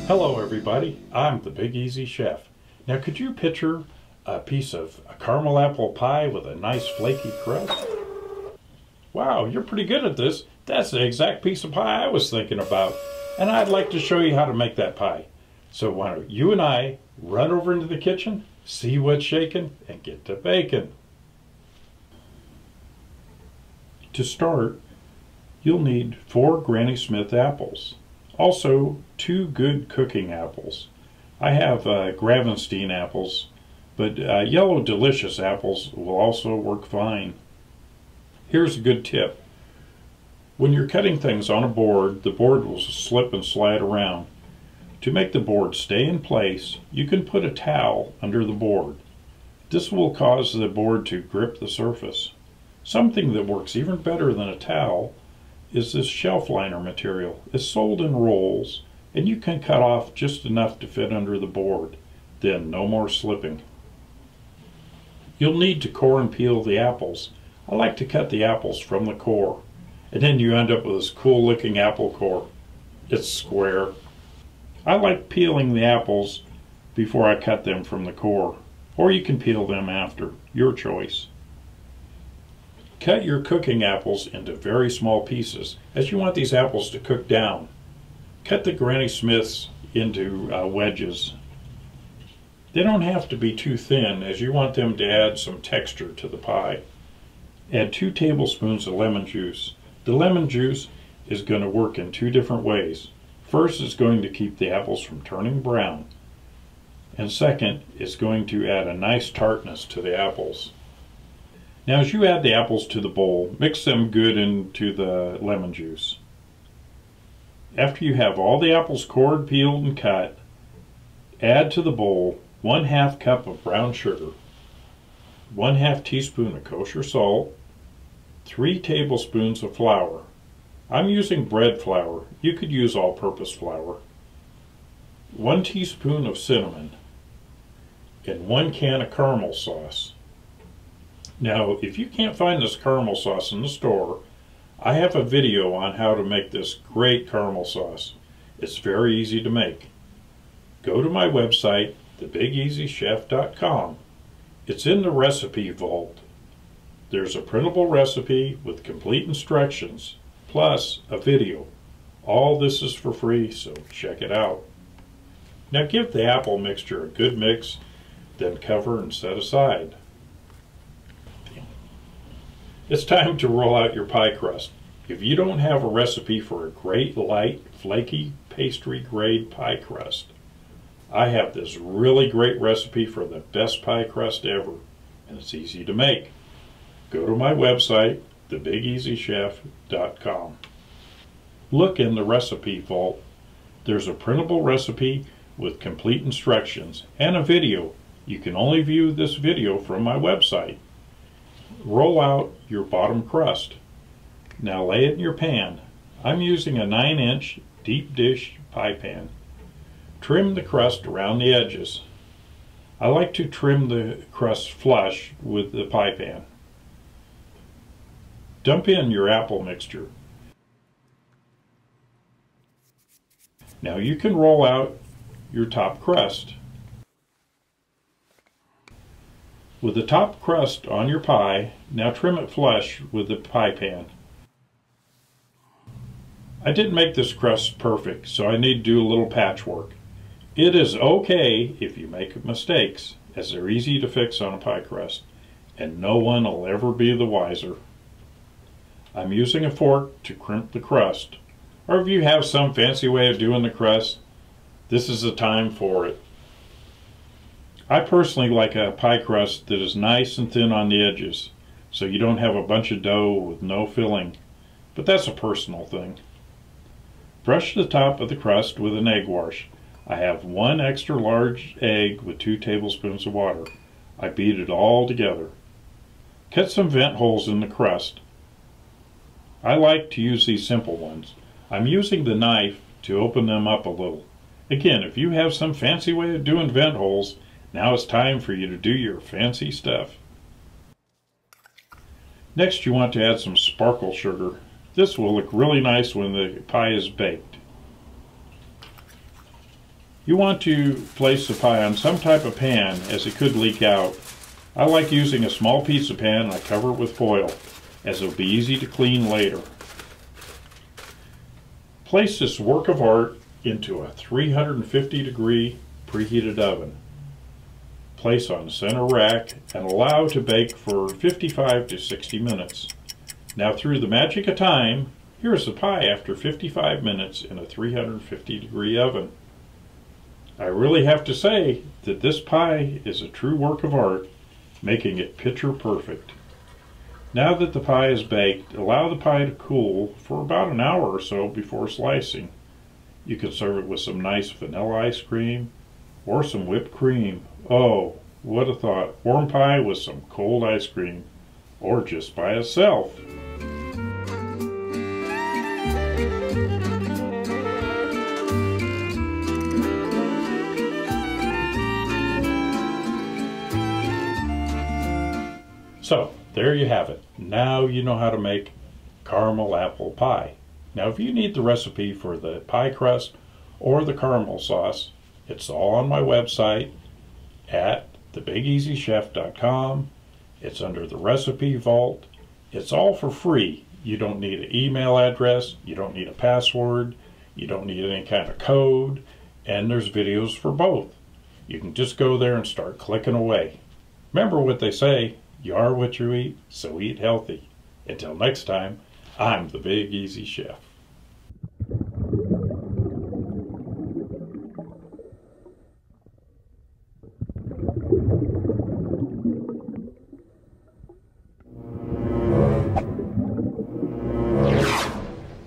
Hello everybody, I'm the Big Easy Chef. Now could you picture a piece of a caramel apple pie with a nice flaky crust? Wow, you're pretty good at this. That's the exact piece of pie I was thinking about. And I'd like to show you how to make that pie. So why don't you and I run over into the kitchen, see what's shaking, and get to baking. To start, you'll need 4 Granny Smith apples. Also, 2 good cooking apples. I have gravenstein apples, but yellow delicious apples will also work fine. Here's a good tip. When you're cutting things on a board, the board will slip and slide around. To make the board stay in place, you can put a towel under the board. This will cause the board to grip the surface. Something that works even better than a towel is this shelf liner material. It's sold in rolls, and you can cut off just enough to fit under the board. Then no more slipping. You'll need to core and peel the apples. I like to cut the apples from the core, and then you end up with this cool looking apple core. It's square. I like peeling the apples before I cut them from the core, or you can peel them after, your choice. Cut your cooking apples into very small pieces, as you want these apples to cook down. Cut the Granny Smiths into wedges. They don't have to be too thin, as you want them to add some texture to the pie. Add 2 tablespoons of lemon juice. The lemon juice is going to work in 2 different ways. First, it's going to keep the apples from turning brown. And second, it's going to add a nice tartness to the apples. Now as you add the apples to the bowl, mix them good into the lemon juice. After you have all the apples cored, peeled, and cut, add to the bowl 1/2 cup of brown sugar, 1/2 teaspoon of kosher salt, 3 tablespoons of flour. I'm using bread flour. You could use all-purpose flour. 1 teaspoon of cinnamon, and 1 can of caramel sauce. Now, if you can't find this caramel sauce in the store, I have a video on how to make this great caramel sauce. It's very easy to make. Go to my website, thebigeasychef.com. It's in the recipe vault. There's a printable recipe with complete instructions, plus a video. All this is for free, so check it out. Now give the apple mixture a good mix, then cover and set aside. It's time to roll out your pie crust. If you don't have a recipe for a great light, flaky, pastry grade pie crust, I have this really great recipe for the best pie crust ever, and it's easy to make. Go to my website, thebigeasychef.com. Look in the recipe vault. There's a printable recipe with complete instructions and a video. You can only view this video from my website. Roll out your bottom crust. Now lay it in your pan. I'm using a 9-inch deep dish pie pan. Trim the crust around the edges. I like to trim the crust flush with the pie pan. Dump in your apple mixture. Now you can roll out your top crust. With the top crust on your pie, now trim it flush with the pie pan. I didn't make this crust perfect, so I need to do a little patchwork. It is okay if you make mistakes, as they're easy to fix on a pie crust, and no one will ever be the wiser. I'm using a fork to crimp the crust, or if you have some fancy way of doing the crust, this is the time for it. I personally like a pie crust that is nice and thin on the edges, so you don't have a bunch of dough with no filling, but that's a personal thing. Brush the top of the crust with an egg wash. I have 1 extra large egg with 2 tablespoons of water. I beat it all together. Cut some vent holes in the crust. I like to use these simple ones. I'm using the knife to open them up a little. Again, if you have some fancy way of doing vent holes, now it's time for you to do your fancy stuff. Next, you want to add some sparkle sugar. This will look really nice when the pie is baked. You want to place the pie on some type of pan as it could leak out. I like using a small pizza pan and I cover it with foil as it will be easy to clean later. Place this work of art into a 350-degree preheated oven. Place on center rack and allow to bake for 55 to 60 minutes. Now through the magic of time, here's the pie after 55 minutes in a 350-degree oven. I really have to say that this pie is a true work of art, making it picture perfect. Now that the pie is baked, allow the pie to cool for about an hour or so before slicing. You can serve it with some nice vanilla ice cream or some whipped cream. Oh, what a thought. Warm pie with some cold ice cream, or just by itself. So, there you have it. Now you know how to make caramel apple pie. Now if you need the recipe for the pie crust or the caramel sauce, it's all on my website at thebigeasychef.com. It's under the recipe vault. It's all for free. You don't need an email address, you don't need a password, you don't need any kind of code, and there's videos for both. You can just go there and start clicking away. Remember what they say, you are what you eat, so eat healthy. Until next time, I'm the Big Easy Chef.